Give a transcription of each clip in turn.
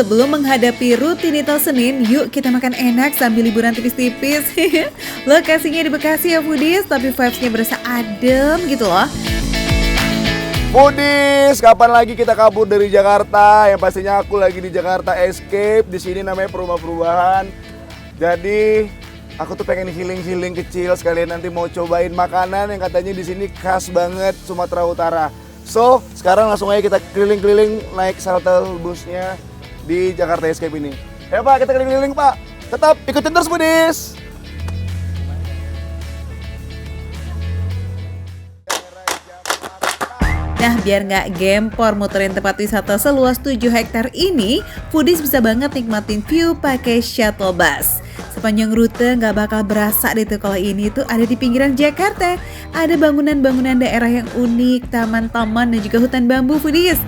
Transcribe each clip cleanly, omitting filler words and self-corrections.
Sebelum menghadapi rutinitas Senin, yuk kita makan enak sambil liburan tipis-tipis. Lokasinya di Bekasi ya Foodies, tapi vibes-nya berasa adem gitu loh. Foodies, kapan lagi kita kabur dari Jakarta? Yang pastinya aku lagi di Jakarta Escape. Di sini namanya perumahan-perumahan. Jadi aku tuh pengen healing-healing kecil, sekalian nanti mau cobain makanan yang katanya di sini khas banget Sumatera Utara. So, sekarang langsung aja kita keliling-keliling naik shuttle busnya di Jakarta Escape ini. Ya Pak, kita keliling-keliling Pak. Tetap ikutin terus Foodies. Nah, biar nggak gempor muterin tempat wisata seluas 7 hektar ini, Foodies bisa banget nikmatin view pakai shuttle bus. Sepanjang rute nggak bakal berasa deh tuh kalau ini tuh ada di pinggiran Jakarta. Ada bangunan-bangunan daerah yang unik, taman-taman, dan juga hutan bambu Foodies.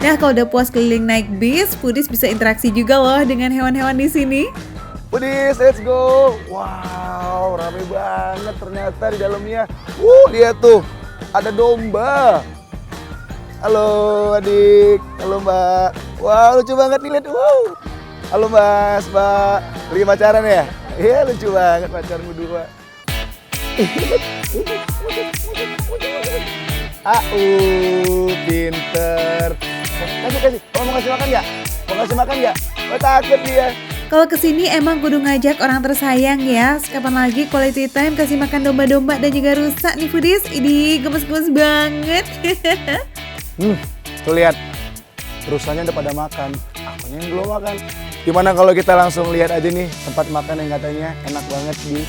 Nah, kalau udah puas keliling naik bis, Foodies bisa interaksi juga loh dengan hewan-hewan di sini. Foodies, let's go. Wow, rame banget ternyata di dalamnya. Lihat tuh. Ada domba. Halo adik, halo mbak. Wow, lucu banget nih, lihat. Wow. Halo mas, mbak. Lagi pacaran ya? Iya, lucu banget pacaran berdua. Pinter. Kasih. Mau kasih makan nggak? Mau kasih makan nggak? Oh, takut dia. Kalau kesini emang kudu ngajak orang tersayang ya. Kapan lagi quality time kasih makan domba-domba dan juga rusa nih Foodies. Ini gemes-gemes banget. Tuh lihat. Rusanya udah pada makan. Akunya yang belum makan. Gimana kalau kita langsung lihat aja nih tempat makan yang katanya enak banget di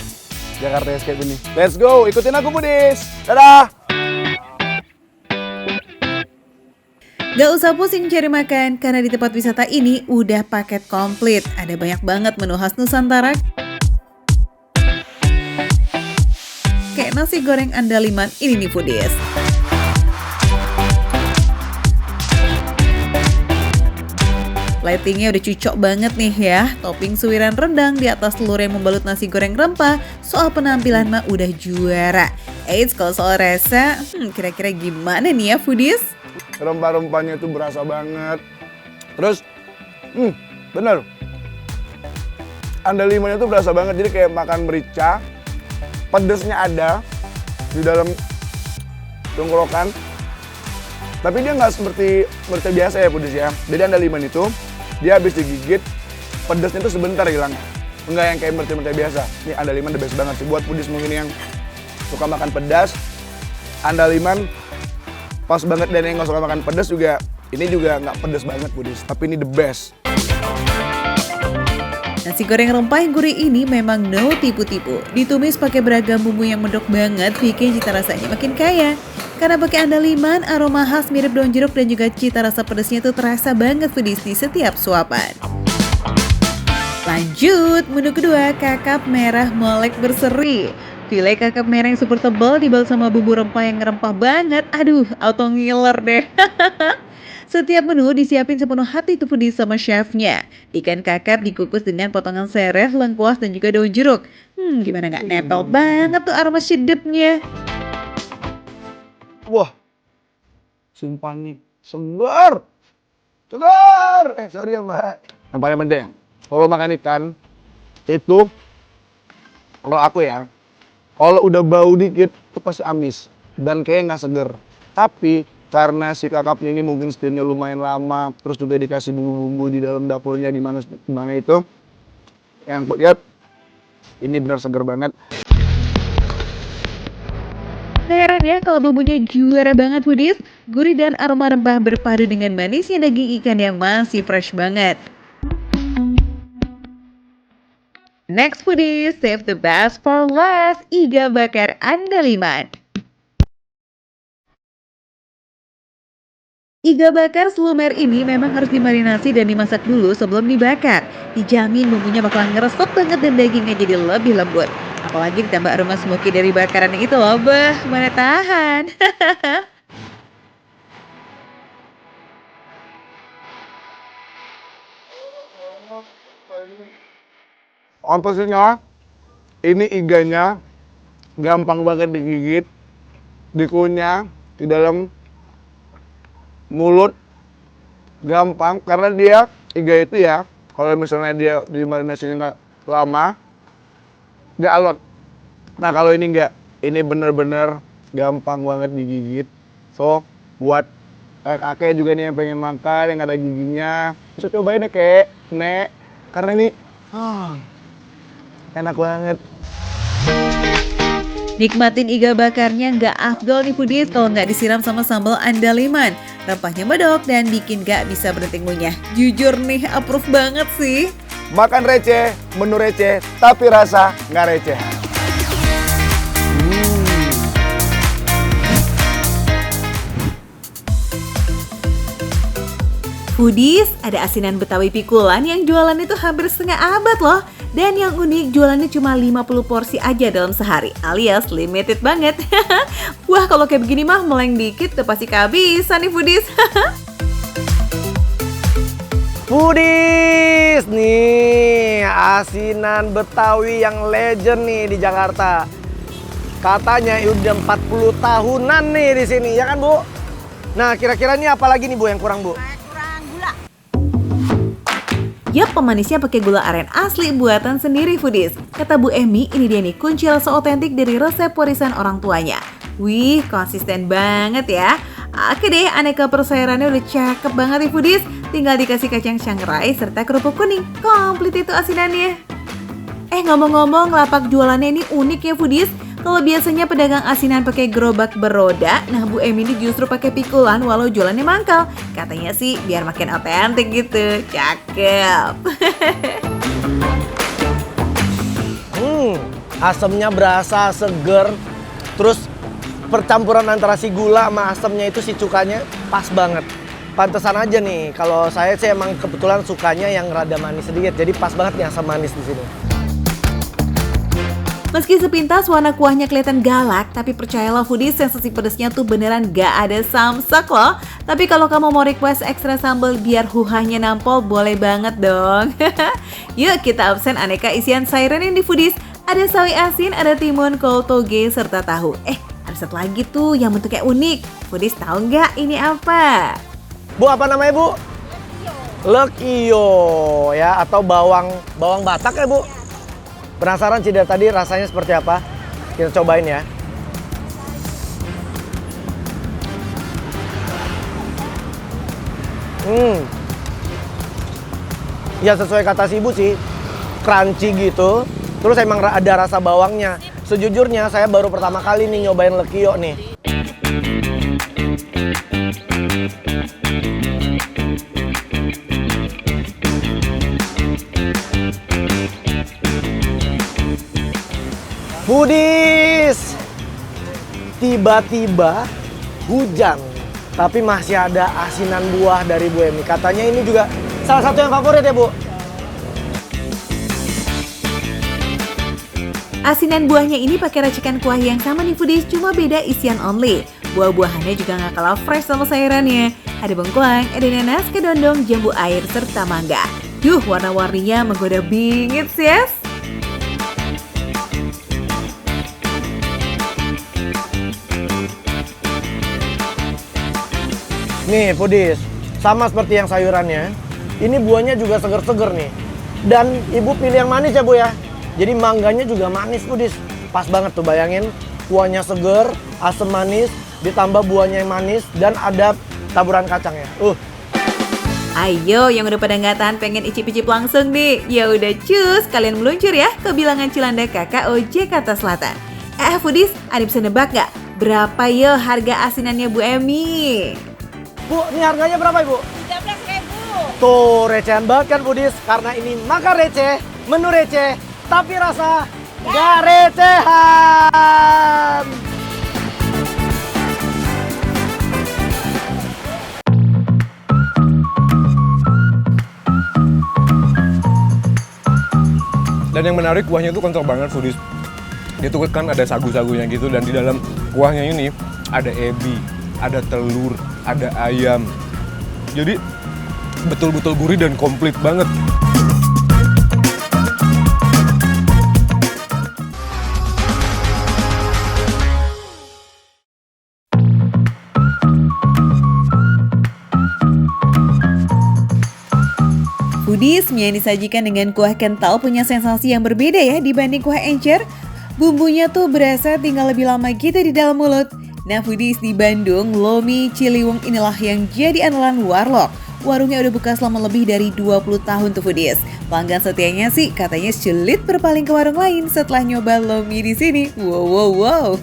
Jakarta Escape ini. Let's go, ikutin aku Foodies. Dadah. Gak usah pusing cari makan, karena di tempat wisata ini udah paket komplit. Ada banyak banget menu khas Nusantara. Kayak nasi goreng andaliman ini nih Foodies. Lightingnya udah cocok banget nih ya. Topping suiran rendang di atas telur yang membalut nasi goreng rempah. Soal penampilan mah udah juara. Eits, kalau soal rasa, kira-kira gimana nih ya Foodies? Rempah-rempahnya itu berasa banget. Terus, bener. Andalimannya tuh berasa banget, jadi kayak makan merica. Pedesnya ada di dalam tenggorokan. Tapi dia nggak seperti merica biasa ya Foodies ya. Jadi andaliman itu, dia habis digigit, pedesnya tuh sebentar hilang. Enggak yang kayak merica-merica biasa. Ini andaliman the best banget sih. Buat Foodies mungkin yang suka makan pedas, andaliman pas banget, dan yang nggak suka makan pedas juga, ini juga nggak pedas banget Foodies, tapi ini the best. Nasi goreng rempah yang gurih ini memang no tipu-tipu. Ditumis pakai beragam bumbu yang medok banget, bikin cita rasanya makin kaya. Karena pakai andaliman, aroma khas mirip daun jeruk dan juga cita rasa pedasnya tuh terasa banget Foodies di setiap suapan. Lanjut, menu kedua, kakap merah molek berseri. File kakap merah yang super tebal dibalut sama bumbu rempah yang ngerempah banget. Aduh, auto ngiler deh. Setiap menu disiapin sepenuh hati tuh Foodies sama chefnya. Ikan kakap dikukus dengan potongan sereh, lengkuas, dan juga daun jeruk. Gimana nggak nempel banget tuh aroma sedapnya. Wah, sumpah nih, segar. Sorry ya mbak. Yang paling penting, kalau makan ikan, itu, kalau aku ya, kalau udah bau dikit, itu pasti amis. Dan kayaknya nggak seger. Tapi, karena si kakapnya ini mungkin steamnya lumayan lama, terus juga dikasih bumbu-bumbu di dalam dapurnya di mana itu, yang aku lihat, ini benar seger banget. Heran ya kalau bumbunya juara banget Foodies. Gurih dan aroma rempah berpadu dengan manisnya daging ikan yang masih fresh banget. Next Foodies, save the best for last. Iga bakar andaliman. Iga bakar selumer ini memang harus dimarinasi dan dimasak dulu sebelum dibakar. Dijamin bumbunya bakalan ngeresep banget dan dagingnya jadi lebih lembut. Apalagi ditambah aroma smoky dari bakaran itu loh, mana tahan. Komposisinya, ini iganya gampang banget digigit, dikunyah di dalam mulut, gampang karena dia iga itu ya, kalau misalnya dia dimarinasinya nggak lama, dia alot. Nah kalau ini nggak, ini bener-bener gampang banget digigit. So buat kakek juga nih yang pengen makan, yang ada giginya, bisa cobain ya kek, nek, karena ini enak banget. Nikmatin iga bakarnya nggak afdol nih foodies kalau nggak disiram sama sambal andaliman. Rempahnya medok dan bikin nggak bisa berhenti ngunyah. Jujur nih, approve banget sih. Makan receh, menu receh, tapi rasa nggak receh. Foodies, ada asinan Betawi pikulan yang jualannya itu hampir setengah abad loh. Dan yang unik, jualannya cuma 50 porsi aja dalam sehari, alias limited banget. Wah, kalau kayak begini mah meleng dikit udah pasti kehabisan nih foodies. Foodies, nih asinan Betawi yang legend nih di Jakarta. Katanya udah 40 tahunan nih di sini, ya kan Bu? Nah, kira-kira ini apa lagi nih Bu yang kurang Bu? Yap, pemanisnya pakai gula aren asli buatan sendiri foodies. Kata Bu Emi, ini dia nih kunci rasa otentik dari resep warisan orang tuanya. Wih, konsisten banget ya. Oke deh, aneka persairannya udah cakep banget nih foodies. Tinggal dikasih kacang sangrai serta kerupuk kuning. Komplit itu asinannya. Ngomong-ngomong, lapak jualannya ini unik ya foodies. Kalau biasanya pedagang asinan pakai gerobak beroda, nah Bu Emi ini justru pakai pikulan walau jualannya mangkal. Katanya sih biar makin otentik gitu. Cakep. Asamnya berasa seger. Terus percampuran antara si gula sama asamnya itu si cukanya pas banget. Pantesan aja nih, kalau saya sih emang kebetulan sukanya yang rada manis sedikit. Jadi pas banget nih asam manis di sini. Meski sepintas warna kuahnya kelihatan galak, tapi percayalah foodies, sensasi pedesnya tuh beneran gak ada samsak loh. Tapi kalau kamu mau request ekstra sambal biar huhanya nampol, boleh banget dong. Yuk kita absen aneka isian sayuran yang di foodies. Ada sawi asin, ada timun, kol toge, serta tahu. Ada satu lagi tuh yang bentuknya unik. Foodies tahu nggak ini apa? Bu, apa namanya Bu? Lekio ya, atau bawang Batak ya Bu? Penasaran sih dari tadi rasanya seperti apa? Kita cobain ya. Ya sesuai kata si Ibu sih, crunchy gitu. Terus emang ada rasa bawangnya. Sejujurnya saya baru pertama kali nih nyobain lekio nih. Foodies, tiba-tiba hujan, tapi masih ada asinan buah dari Bu Emi. Katanya ini juga salah satu yang favorit ya Bu? Asinan buahnya ini pakai racikan kuah yang sama nih foodies, cuma beda isian only. Buah-buahannya juga nggak kalah fresh sama sayurannya. Ada bengkoang, ada nanas, kedondong, jambu air, serta mangga. Duh, warna-warninya menggoda bingit yes. Nih foodies, sama seperti yang sayurannya, ini buahnya juga seger-seger nih. Dan Ibu pilih yang manis ya Bu ya. Jadi mangganya juga manis foodies. Pas banget tuh, bayangin kuahnya seger, asam manis, ditambah buahnya yang manis, dan ada taburan kacangnya. Ayo yang udah pada nggak tahan pengen icip-icip langsung nih. Ya udah cus, kalian meluncur ya ke Bilangan Cilanda KKO Jakarta Selatan. Foodies, ada bisa nebak nggak? Berapa yo harga asinannya Bu Emi? Bu, ini harganya berapa Ibu? 13.000. Tuh, recehan banget kan foodies. Karena ini makan receh, menu receh, tapi rasa nggak recehan. Dan yang menarik kuahnya tuh kental banget foodies. Dia tuh kan ada sagu-sagunya gitu, dan di dalam kuahnya ini ada ebi, ada telur, ada ayam. Jadi betul-betul gurih dan komplit banget. Foodies, mie yang disajikan dengan kuah kental punya sensasi yang berbeda ya dibanding kuah encer. Bumbunya tuh berasa tinggal lebih lama gitu di dalam mulut. Nah Foodies, di Bandung, Lomi Ciliwung inilah yang jadi andalan Warlock. Warungnya udah buka selama lebih dari 20 tahun tuh Foodies. Pelanggan setianya sih katanya sulit berpaling ke warung lain setelah nyoba Lomi di sini. Wow.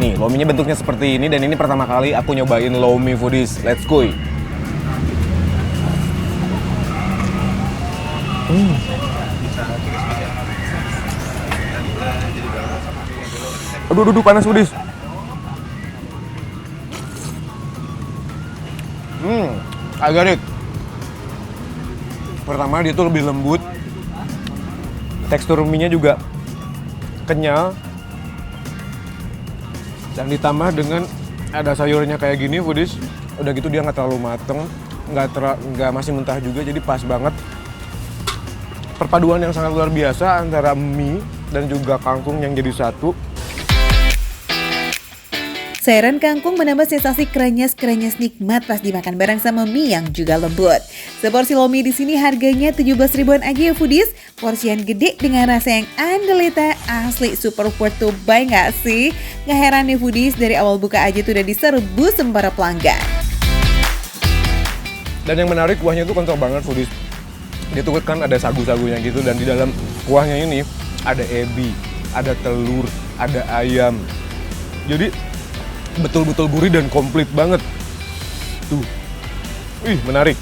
Nih, lominya bentuknya seperti ini dan ini pertama kali aku nyobain lomi Foodies. Let's go. Aduh, panas Foodies. Agak pertama dia tuh lebih lembut. Tekstur mie-nya juga kenyal. Dan ditambah dengan ada sayurnya kayak gini Foodies. Udah gitu dia nggak terlalu mateng, nggak masih mentah juga, jadi pas banget. Perpaduan yang sangat luar biasa antara mie dan juga kangkung yang jadi satu. Sayuran kangkung menambah sensasi krenyes nikmat pas dimakan bareng sama mie yang juga lembut. Seporsi lomi di sini harganya 17 ribuan aja ya Foodies. Porsian gede dengan rasa yang andelita, asli super worth to buy nggak sih? Nggak heran nih Foodies, dari awal buka aja tuh udah diserbu sama para pelanggan. Dan yang menarik kuahnya tuh kental banget Foodies. Dia tuh kan ada sagu-sagunya gitu dan di dalam kuahnya ini ada ebi, ada telur, ada ayam. Jadi betul-betul gurih dan komplit banget. Tuh. Menarik.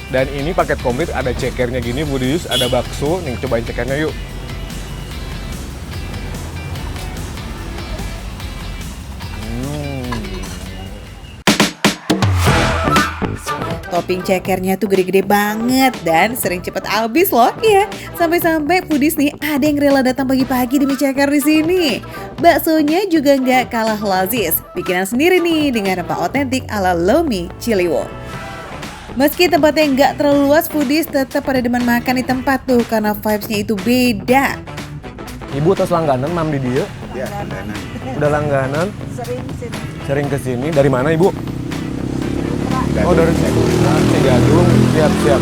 Dan ini paket komplit ada cekernya gini Foodies, ada bakso. Nih cobain cekernya yuk. Topping cekernya tuh gede-gede banget dan sering cepet habis loh. Iya, sampai-sampai Foodies nih ada yang rela datang pagi-pagi demi ceker di sini. Baksonya juga nggak kalah lazis, bikinan sendiri nih dengan rempah otentik ala Lomi Ciliwung. Meski tempatnya nggak terlalu luas, Foodies tetap pada demen makan di tempat tuh karena vibes-nya itu beda. Ibu terus langganan mam di dia? Ya, langganan. Udah langganan? Sering kesini. Dari mana Ibu? Oh dari Cigadung. Siap.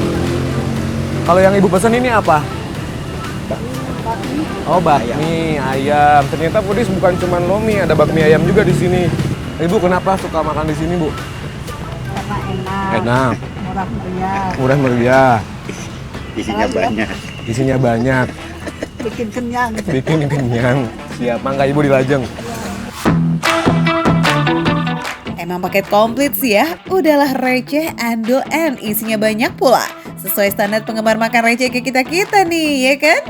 Kalau yang Ibu pesan ini apa? Oh bakmi ayam. Ternyata Foodies bukan cuma lomi, ada bakmi ayam juga di sini. Ibu kenapa suka makan di sini Bu? Karena Enak. murah meriah, Murah meriah. Isinya banyak. bikin kenyang. Bikin kenyang. Siap, mangga Ibu dilajeng. Emang paket komplit sih ya, udahlah receh andoan, isinya banyak pula. Sesuai standar penggemar makan receh kayak kita-kita nih, ya kan?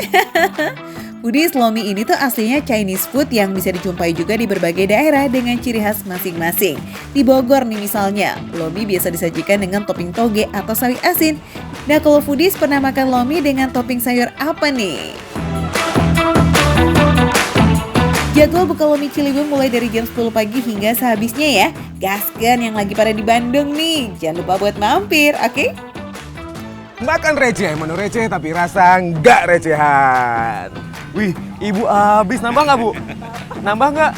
Foodies, lomi ini tuh aslinya Chinese food yang bisa dijumpai juga di berbagai daerah dengan ciri khas masing-masing. Di Bogor nih misalnya, lomi biasa disajikan dengan topping toge atau sawi asin. Nah kalau Foodies pernah makan lomi dengan topping sayur apa nih? Jadwal buka Lomi Ciliwung mulai dari jam 10 pagi hingga sehabisnya ya. Gaskan yang lagi pada di Bandung nih, jangan lupa buat mampir, oke? Makan receh, menu receh tapi rasa nggak recehan. Wih, Ibu habis nambah nggak Bu? Nambah nggak?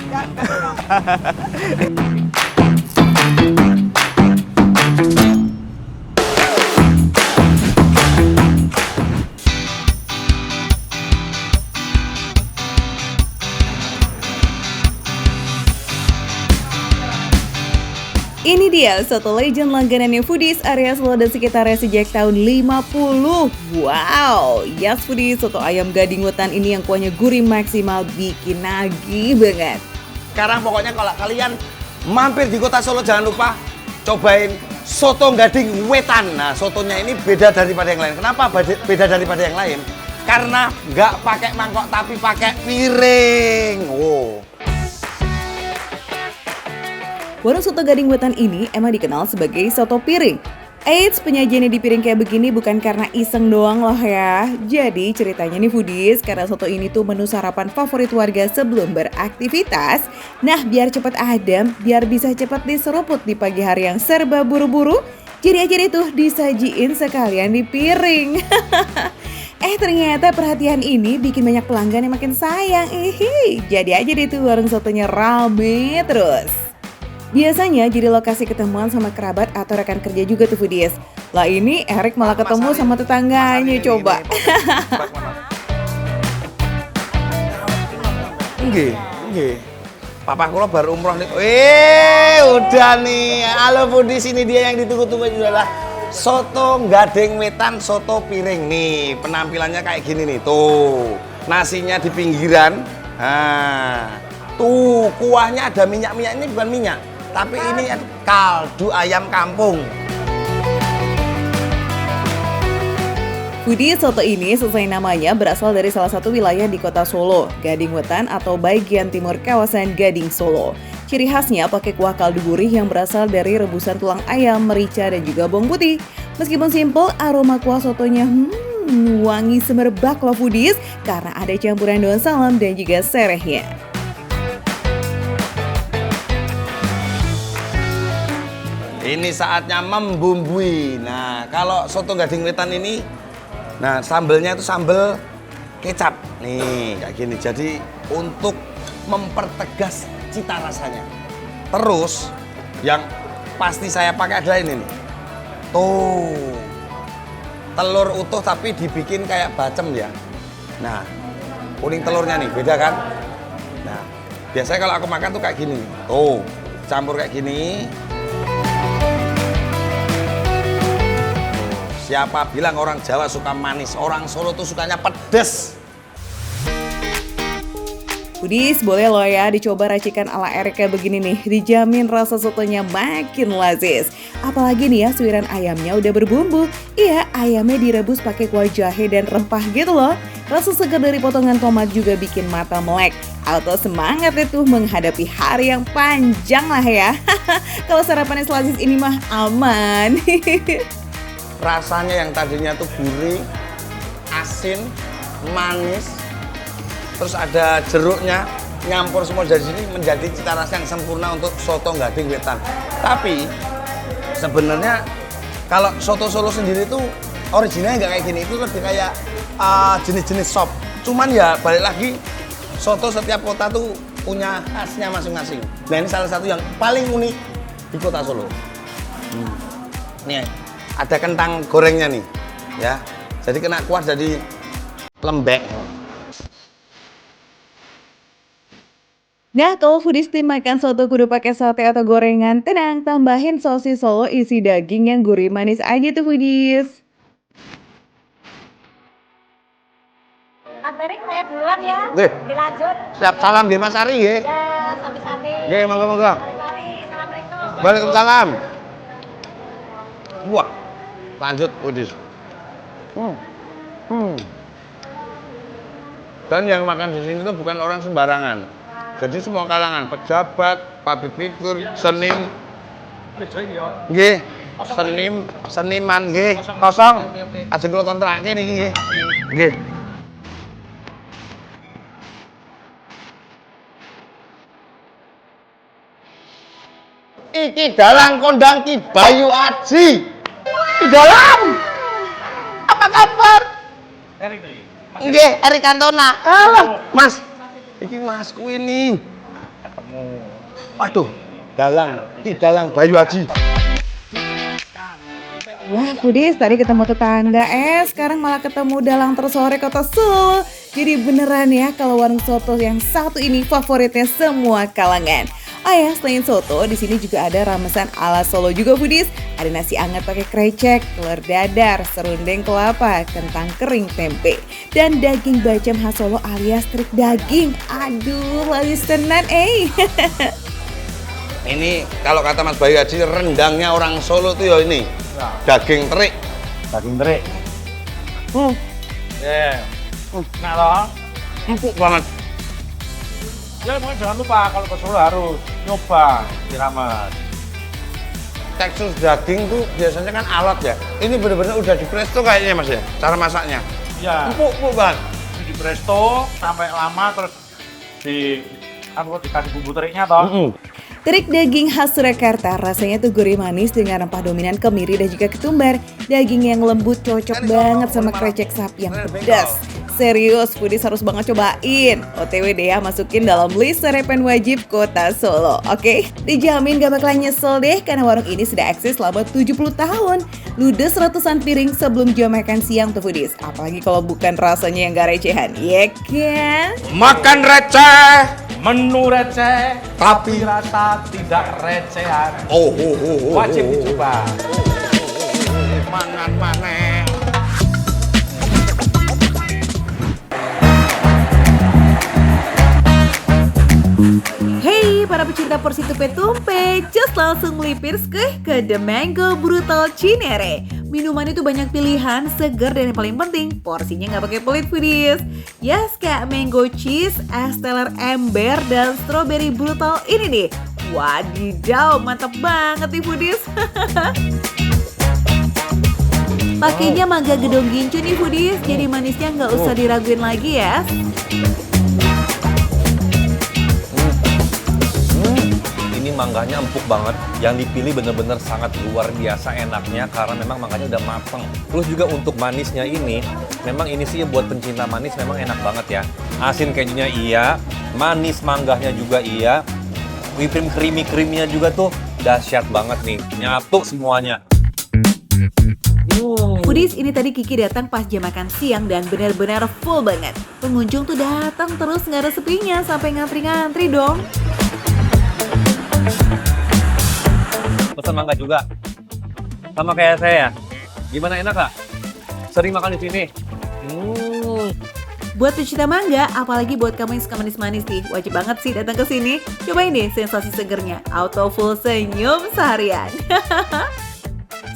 Ini dia soto legend langganannya Foodies area Solo dan sekitarnya sejak tahun 50. Wow, yes Foodies, soto ayam Gading Wetan ini yang kuahnya gurih maksimal bikin nagih banget. Sekarang pokoknya kalau kalian mampir di kota Solo jangan lupa cobain soto Gading Wetan. Nah, sotonya ini beda daripada yang lain. Kenapa beda daripada yang lain? Karena nggak pakai mangkok tapi pakai piring. Wow. Warung soto Gading Wetan ini emang dikenal sebagai soto piring. Eits, penyajiannya di piring kayak begini bukan karena iseng doang loh ya. Jadi ceritanya nih Foodies, karena soto ini tuh menu sarapan favorit warga sebelum beraktivitas. Nah, biar cepat adem, biar bisa cepat diseruput di pagi hari yang serba buru-buru, jadi aja deh tuh disajiin sekalian di piring. Ternyata perhatian ini bikin banyak pelanggan yang makin sayang. Jadi aja deh tuh warung sotonya rame terus. Biasanya jadi lokasi ketemuan sama kerabat atau rekan kerja juga tuh foodies. Lah ini Erik malah ketemu sama tetangganya coba. Nggih, nggih. Papa kula baru umroh nih. Udah nih. Halo foodies, ini dia yang ditunggu-tunggu adalah soto gading wetan, soto piring nih. Penampilannya kayak gini nih, tuh. Nasinya di pinggiran. Nah, tuh kuahnya ada minyak-minyak, ini bukan minyak, tapi ini kaldu ayam kampung. Foodies, soto ini sesuai namanya berasal dari salah satu wilayah di kota Solo, Gading Wetan atau bagian timur kawasan Gading Solo. Ciri khasnya pakai kuah kaldu gurih yang berasal dari rebusan tulang ayam, merica, dan juga bawang putih. Meskipun simple, aroma kuah sotonya wangi semerbak loh foodies karena ada campuran daun salam dan juga serehnya. Ini saatnya membumbui. Nah, kalau soto gading wetan ini, nah sambelnya itu sambel kecap. Nih, kayak gini. Jadi untuk mempertegas cita rasanya. Terus yang pasti saya pakai adalah ini nih. Tuh. Telur utuh tapi dibikin kayak bacem ya. Nah, kuning telurnya nih beda kan? Nah, biasanya kalau aku makan tuh kayak gini. Tuh, campur kayak gini. Siapa bilang orang Jawa suka manis, orang Solo tuh sukanya pedes. Foodies, boleh loh ya dicoba racikan ala Erik kayak begini nih. Dijamin rasa sotonya makin lazis. Apalagi nih ya, suiran ayamnya udah berbumbu. Iya, ayamnya direbus pakai kuah jahe dan rempah gitu loh. Rasa segar dari potongan tomat juga bikin mata melek. Atau semangat itu menghadapi hari yang panjang lah ya. Kalau sarapannya selazis ini mah aman. Rasanya yang tadinya tuh gurih, asin, manis, terus ada jeruknya, nyampur semua dari sini menjadi cita rasa yang sempurna untuk soto gading wetan. Tapi sebenarnya kalau soto Solo sendiri tuh originalnya nggak kayak gini, itu lebih kayak jenis-jenis sop. Cuman ya balik lagi, soto setiap kota tuh punya khasnya masing-masing. Nah ini salah satu yang paling unik di kota Solo. Nih ada kentang gorengnya nih, ya. Jadi kena kuah jadi lembek. Nah, kalau foodies tim makan soto kudu pakai sate atau gorengan, tenang, tambahin sosis Solo isi daging yang gurih manis aja tuh foodies. Mas Erik, saya duluan ya. Nggih. Dilanjut. Siap, salam nggih Mas Ari nggih. Ya, sapi-sapi. Nggih, monggo-monggo. Mari, assalamualaikum. Waalaikumsalam. Wah, lanjut foodies. Dan yang makan di sini tuh bukan orang sembarangan. Jadi semua kalangan, pejabat, public figure, nggih, seniman nggih, kosong. Ajeng kula kontrakke niki nggih. Nggih. Iki dalang kondang Ki Bayu Aji. Di dalam. Apa kabar? Nggih, Erik Cantona. Alah, Mas. Iki Masku ini. Waduh, dalang, Ki Dalang Bayu Aji. Wah, foodies, tadi ketemu tetangga, sekarang malah ketemu dalang tersore kota Solo. Jadi beneran ya kalau warung soto yang satu ini favoritnya semua kalangan. Oh ya, selain soto, di sini juga ada ramesan ala Solo juga foodies. Ada nasi anget pakai krecek, telur dadar, serundeng kelapa, kentang kering tempe, dan daging bacem khas Solo alias trik daging. Aduh, laris tenan, Ini kalau kata Mas Bayu Aji, rendangnya orang Solo tuh ya ini. Daging terik. Daging terik. Nah loh, Empuk banget. ya mungkin jangan lupa kalau ke Solo harus nyoba dirames. Tekstur daging tuh biasanya kan alot ya. Ini bener-bener udah di presto kayaknya Mas ya, cara masaknya. Ya, Empuk banget. di presto sampai lama terus dikasih bumbu teriknya toh. Terik daging khas Surakarta, rasanya tuh gurih manis dengan rempah dominan kemiri dan juga ketumbar. Daging yang lembut cocok banget sama krecek sapi yang pedas. Serius, foodies harus banget cobain. OTW deh ya, masukin dalam list sarapan wajib kota Solo, oke? Dijamin gak bakalan nyesel deh, karena warung ini sudah eksis selama 70 tahun. Ludes ratusan piring sebelum jam makan siang tuh foodies. Apalagi kalau bukan rasanya yang gak recehan, ya kan? Makan receh, Menu receh, tapi rasa tidak recehan. oh. Wajib dicoba. Mangan maneh. Hey para pecinta porsi tumpe-tumpe, just langsung melipir ke The Mango Brutal Cinere. Minuman itu banyak pilihan, segar dan yang paling penting porsinya nggak pakai pelit foodies. Yes, kayak mango cheese, es teler ember, dan strawberry brutal ini nih. Wadidaw, mantap banget nih foodies. Pakainya mangga gedong gincu nih foodies, jadi manisnya nggak usah diraguin lagi ya. Ini mangganya empuk banget. Yang dipilih bener-bener sangat luar biasa enaknya karena memang mangganya udah mateng. Terus juga untuk manisnya ini, memang ini sih buat pencinta manis memang enak banget ya. Asin kejunya iya, manis mangganya juga iya, whipped cream creamy-nya juga tuh dahsyat banget nih. Nyatu semuanya. Foodies, ini tadi Kiki datang pas jam makan siang dan benar-benar full banget. Pengunjung tuh datang terus nggak ada sepinya sampai ngantri-ngantri dong. Pesan mangga juga. Sama kayak saya. Gimana, enak Kak? Sering makan di sini. Buat pecinta mangga, apalagi buat kamu yang suka manis-manis nih, wajib banget sih datang ke sini. Cobain deh sensasi segernya, auto full senyum seharian.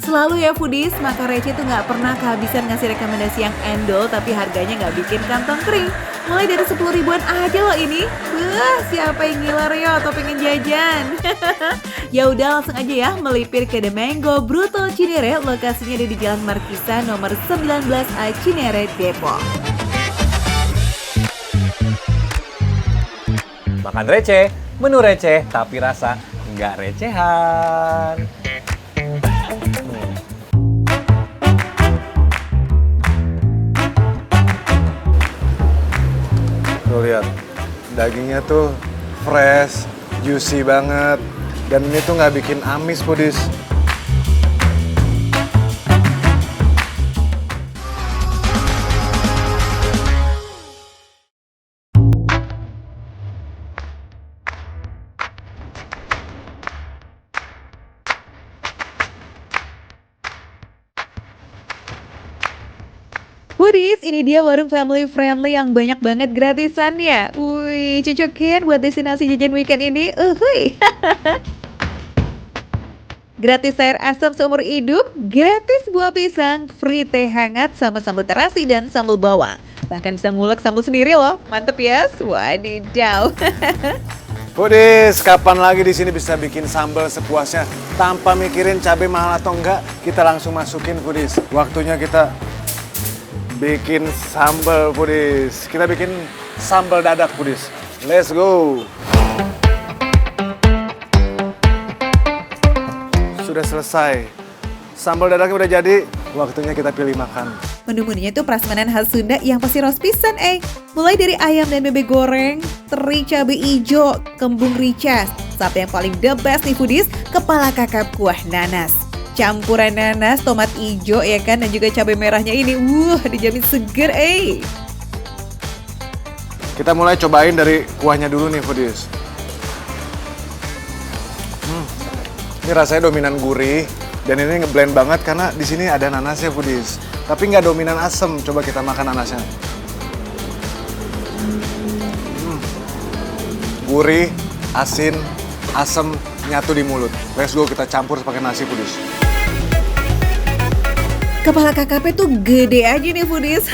Selalu ya foodies, makan receh tuh nggak pernah kehabisan ngasih rekomendasi yang endol, tapi harganya nggak bikin kantong kering. Mulai dari 10 ribuan aja loh ini. Wah, siapa yang ngiler ya atau pengen jajan? Ya udah langsung aja ya melipir ke The Mango Brutal Cinere. Lokasinya ada di Jalan Markisa nomor 19A Cinere, Depok. Makan receh, menu receh, tapi rasa nggak recehan. Tuh lihat, dagingnya tuh fresh, juicy banget. Dan ini tuh nggak bikin amis, foodies. Foodies, ini dia warung family friendly yang banyak banget gratisannya. Wih, cocok kan buat destinasi jajan weekend ini? Uhuy. Gratis air asam seumur hidup, gratis buah pisang, free teh hangat sama sambal terasi dan sambal bawang. Bahkan bisa ngulek sambal sendiri loh, mantep ya? Wadidaw. Foodies, kapan lagi di sini bisa bikin sambal sepuasnya tanpa mikirin cabai mahal atau enggak? Kita langsung masukin, foodies. Waktunya kita bikin sambal, foodies. Kita bikin sambal dadak, foodies. Let's go. Sudah selesai. Sambal dadaknya udah jadi. Waktunya kita pilih makan. Menu-menunya tuh prasmanan khas Sunda yang pasti ros pisan, Mulai dari ayam dan bebek goreng, teri cabai ijo, kembung rica, sampai yang paling the best nih foodies, kepala kakap kuah nanas. Campuran nanas, tomat ijo ya kan, dan juga cabai merahnya ini, dijamin seger, Kita mulai cobain dari kuahnya dulu nih, foodies. Ini rasanya dominan gurih dan ini ngeblend banget karena di sini ada nanasnya, foodies. Tapi nggak dominan asem. Coba kita makan nanasnya. Gurih, asin, asem nyatu di mulut. Let's go, kita campur pakai nasi, foodies. Kepala kakapnya tuh gede aja nih foodies.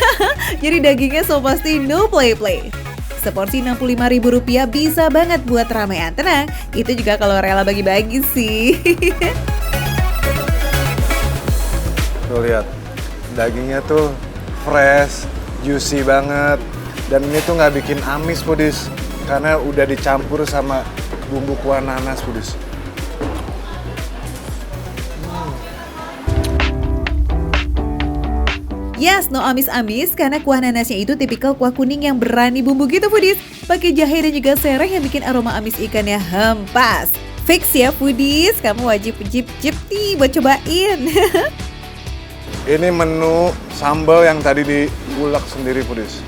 Jadi dagingnya so pasti no play-play. Seporsi Rp65.000 bisa banget buat ramean. Tenang, itu juga kalau rela bagi-bagi sih. Tuh lihat, dagingnya tuh fresh, juicy banget. Dan ini tuh nggak bikin amis, foodies. Karena udah dicampur sama bumbu kuah nanas, foodies. Yes, no amis-amis karena kuah nanasnya itu tipikal kuah kuning yang berani bumbu gitu foodies. Pakai jahe dan juga serai yang bikin aroma amis ikannya hempas. Fix ya foodies, kamu wajib jip-jip nih buat cobain. Ini menu sambal yang tadi diulek sendiri foodies.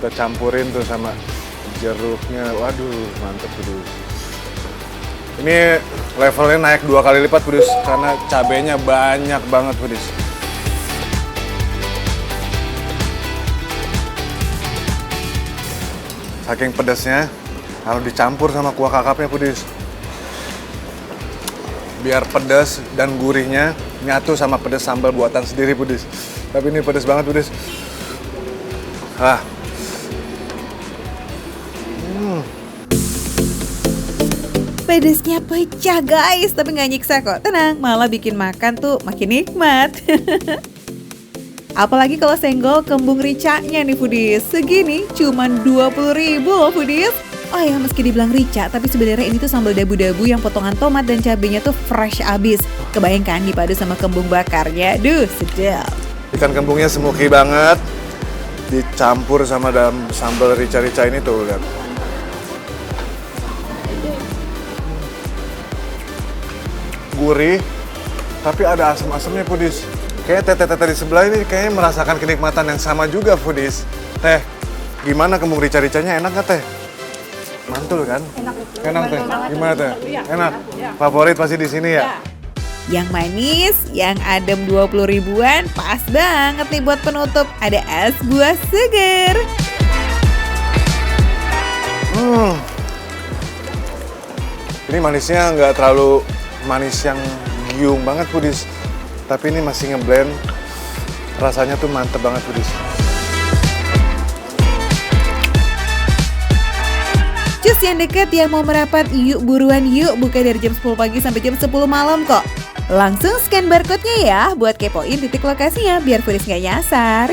Kita campurin tuh sama jeruknya. Waduh, mantep foodies. Ini levelnya naik 2 kali lipat foodies karena cabenya banyak banget foodies. Saking pedasnya, kalau dicampur sama kuah kakapnya foodies. Biar pedas dan gurihnya nyatu sama pedas sambal buatan sendiri foodies. Tapi ini pedas banget foodies. Pedesnya pecah guys, tapi nggak nyiksa kok. Tenang, malah bikin makan tuh makin nikmat. Apalagi kalau senggol kembung ricanya nih foodies. Segini cuman 20.000 loh foodies. Oh ya, meski dibilang rica, tapi sebenarnya ini tuh sambal dabu-dabu yang potongan tomat dan cabenya tuh fresh abis. Kebayangkan dipadu sama kembung bakarnya, duh sedap. Ikan kembungnya smoky banget, dicampur sama dalam sambal rica-rica ini tuh, lihat. Gurih, tapi ada asam-asamnya foodies. Kayak tete-tete di sebelah ini kayaknya merasakan kenikmatan yang sama juga foodies. Teh, gimana kembung rica-ricanya, enak nggak teh? Mantul kan? Enak teh. Gimana teh? Enak. Favorit pasti di sini ya? Yang manis, yang adem 20 ribuan, pas banget nih buat penutup. Ada es buah seger. Ini manisnya nggak terlalu manis yang giung banget foodies. Tapi ini masih ngeblend. Rasanya tuh mantep banget foodies. Cus yang deket yang mau merapat, yuk buruan yuk. Buka dari jam 10 pagi sampai jam 10 malam kok. Langsung scan barcode-nya ya buat kepoin titik lokasinya biar foodies nggak nyasar.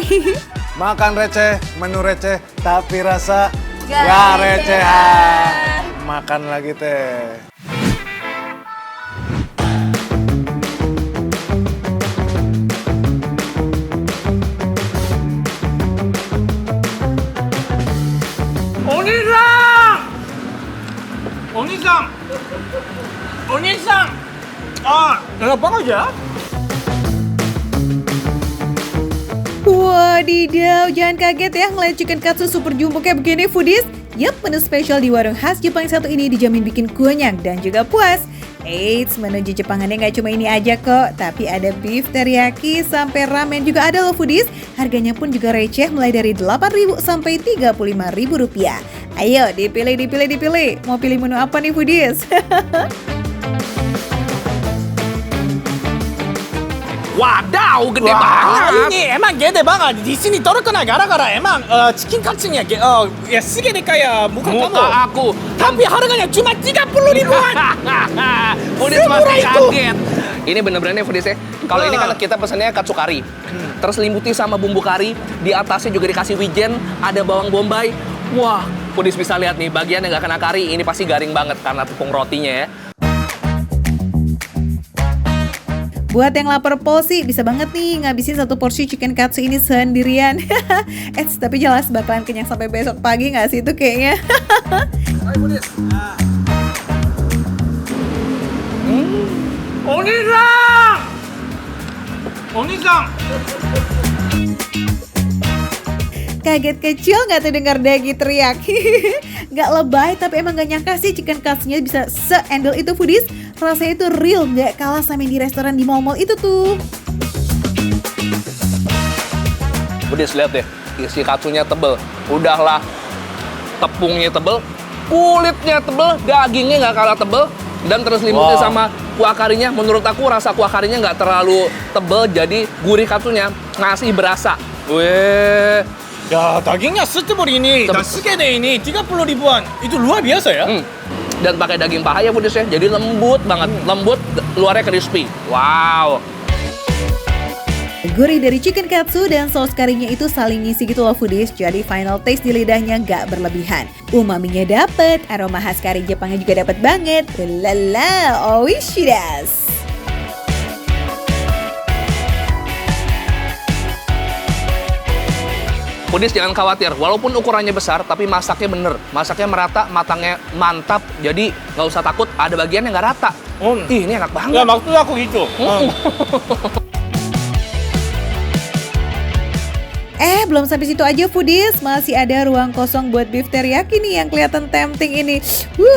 Makan receh, menu receh, tapi rasa gak recehan. Makan lagi teh. Onisan! Enak banget ya? Wadidaw, jangan kaget ya ngeliat chicken katsu super jumbo kayak begini foodies. Yap, menu spesial di warung khas Jepang satu ini dijamin bikin kunyang dan juga puas. Eits, menuju Jepangannya nggak cuma ini aja kok, tapi ada beef teriyaki sampai ramen juga ada loh foodies. Harganya pun juga receh mulai dari 8.000 sampai 35.000 rupiah. Ayo dipilih. Mau pilih menu apa nih foodies? Wadaw, gede banget. Ini emang gede banget. Di sini terkenal gara-gara emang chicken katsunya ya segede kayak muka aku. Tapi harganya cuma 30 ribuan. Foodies pasti kaget. Ini bener-bener foodies ya. Kalau ini kan kita pesannya katsu kari. Terus limbuti sama bumbu kari. Di atasnya juga dikasih wijen, ada bawang bombay. Wah, foodies bisa lihat nih bagian yang nggak kena kari. Ini pasti garing banget karena tepung rotinya ya. Buat yang lapar pol sih bisa banget nih ngabisin satu porsi chicken katsu ini sendirian. Tapi jelas bakalan kenyang sampai besok pagi nggak sih itu kayaknya. Onisan! Kaget kecil nggak tuh dengar Dagi teriak? Nggak lebay tapi emang gak nyangka sih chicken katsunya bisa se-endel itu foodies. Rasanya itu real, nggak kalah sama yang di restoran di mall-mall itu tuh. Foodies lihat deh, isi katsunya tebel. Udahlah tepungnya tebel, kulitnya tebel, dagingnya nggak kalah tebel, dan terus limbuti sama kuah karinya. Menurut aku rasa kuah karinya nggak terlalu tebel, jadi gurih katsunya ngasih berasa. Weh. Ya, dagingnya setebal ini dan segede ini 30 ribuan. Itu luar biasa ya. Dan pakai daging paha ya foodies ya, jadi lembut banget. Lembut, luarnya crispy. Wow. Gurih dari chicken katsu dan saus karinya itu saling ngisi gitu loh foodies. Jadi final taste di lidahnya nggak berlebihan. Umaminya dapet, aroma khas kari Jepangnya juga dapet banget. Lala, oishidas. Foodies jangan khawatir, walaupun ukurannya besar, tapi masaknya bener. Masaknya merata, matangnya mantap, jadi nggak usah takut ada bagian yang nggak rata. Ih, ini enak banget. Ya maksud aku gitu. Belum sampai situ aja Foodies, masih ada ruang kosong buat beef teriyaki nih yang kelihatan tempting ini.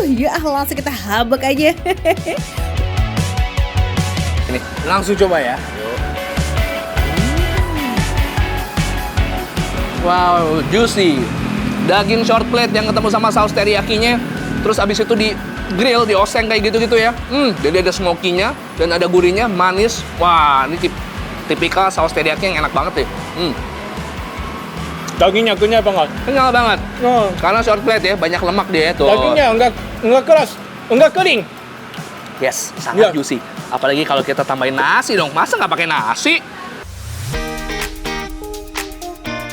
Ya langsung kita habek aja. Ini, Langsung coba ya. wow, juicy. Daging short plate yang ketemu sama saus teriyakinya, terus abis itu di grill, dioseng kayak gitu-gitu ya. Jadi ada smoky-nya dan ada gurihnya, manis. Wah, ini tipikal saus teriyaki yang enak banget deh. Dagingnya kenyal banget. Kenyal banget. Oh. Karena short plate ya, banyak lemak dia tuh. Dagingnya enggak keras, enggak kering. Yes, sangat juicy. Apalagi kalau kita tambahin nasi dong. Masa nggak pakai nasi?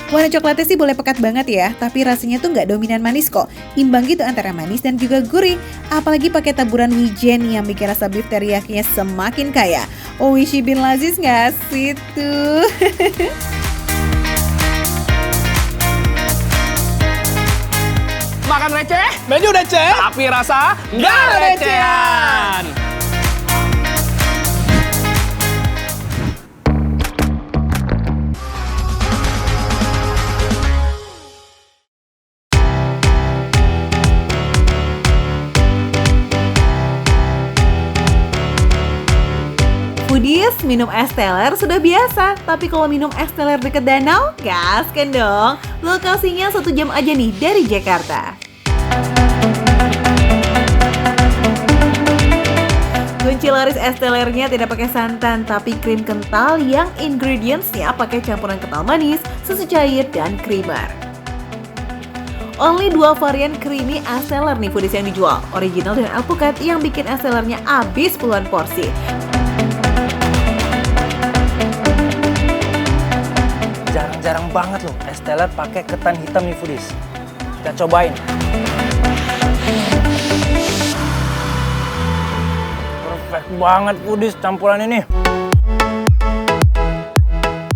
Warna coklatnya sih boleh pekat banget ya, tapi rasanya tuh nggak dominan manis kok. Imbang gitu antara manis dan juga gurih. Apalagi pakai taburan wijen yang bikin rasa beef teriyakinya semakin kaya. Oh, Wishi bin Laziz nggak sih tuh? Makan receh, Menu receh. tapi rasa nggak recehan. Foodies, minum es teler sudah biasa, tapi kalau minum es teler deket danau, gaskan dong. Lokasinya 1 jam aja nih dari Jakarta. Kunci laris es telernya tidak pakai santan, tapi krim kental yang ingredientsnya pakai campuran kental manis, susu cair, dan creamer. Only 2 varian creamy es teler nih Foodies yang dijual, original dan alpukat yang bikin es telernya habis puluhan porsi. Jarang banget loh es teler pakai ketan hitam nih Foodies. Kita cobain. Perfect banget Foodies campuran ini.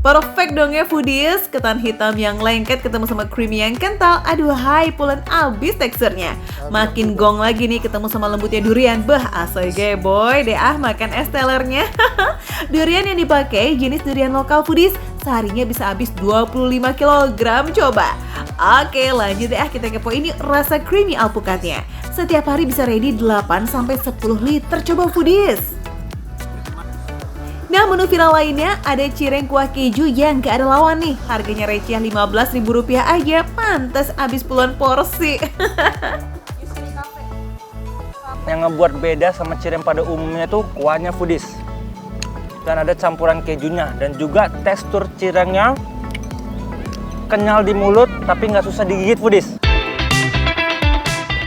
Perfect dong ya Foodies, ketan hitam yang lengket ketemu sama creamy yang kental. Aduh hai, pulen abis teksturnya. Makin gong lagi nih ketemu sama lembutnya durian. Bah, asoy boy deh makan es telernya. Durian yang dipakai jenis durian lokal Foodies, seharinya bisa habis 25 kg coba. Oke, lanjut deh kita kepo ini rasa creamy alpukatnya. Setiap hari bisa ready 8-10 liter coba Foodies. Nah, menu viral lainnya ada cireng kuah keju yang gak ada lawan nih. Harganya receh Rp15.000 aja, pantas habis puluhan porsi. Yang ngebuat beda sama cireng pada umumnya tuh kuahnya Foodies. Dan ada campuran kejunya dan juga tekstur cirengnya kenyal di mulut tapi nggak susah digigit Foodies.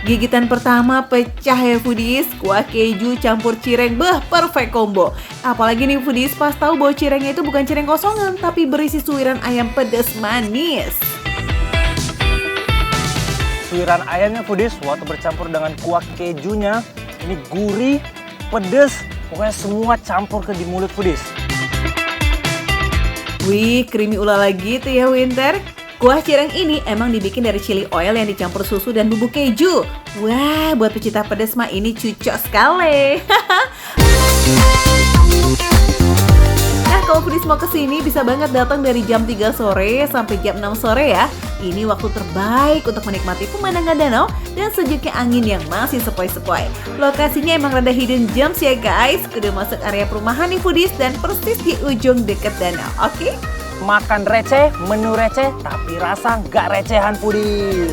Gigitan pertama pecah ya Foodies, kuah keju campur cireng, perfect combo. Apalagi nih Foodies pas tahu bahwa cirengnya itu bukan cireng kosongan, tapi berisi suiran ayam pedas manis. Suiran ayamnya Foodies waktu bercampur dengan kuah kejunya, ini gurih, pedas, pokoknya semua campur ke di mulut Foodies. Wih, creamy ulala gitu ya Winter. Kuah cireng ini emang dibikin dari chili oil yang dicampur susu dan bubuk keju. Wah, buat pecinta pedas mah ini cocok sekali. Nah, kalau Foodies mau kesini bisa banget datang dari jam 3 sore sampai jam 6 sore ya. Ini waktu terbaik untuk menikmati pemandangan danau dan sejuknya angin yang masih sepoi-sepoi. Lokasinya emang rada hidden gems ya guys. Udah masuk area perumahan nih Foodies dan persis di ujung deket danau, oke? Makan receh, menu receh, tapi rasa nggak recehan Foodies.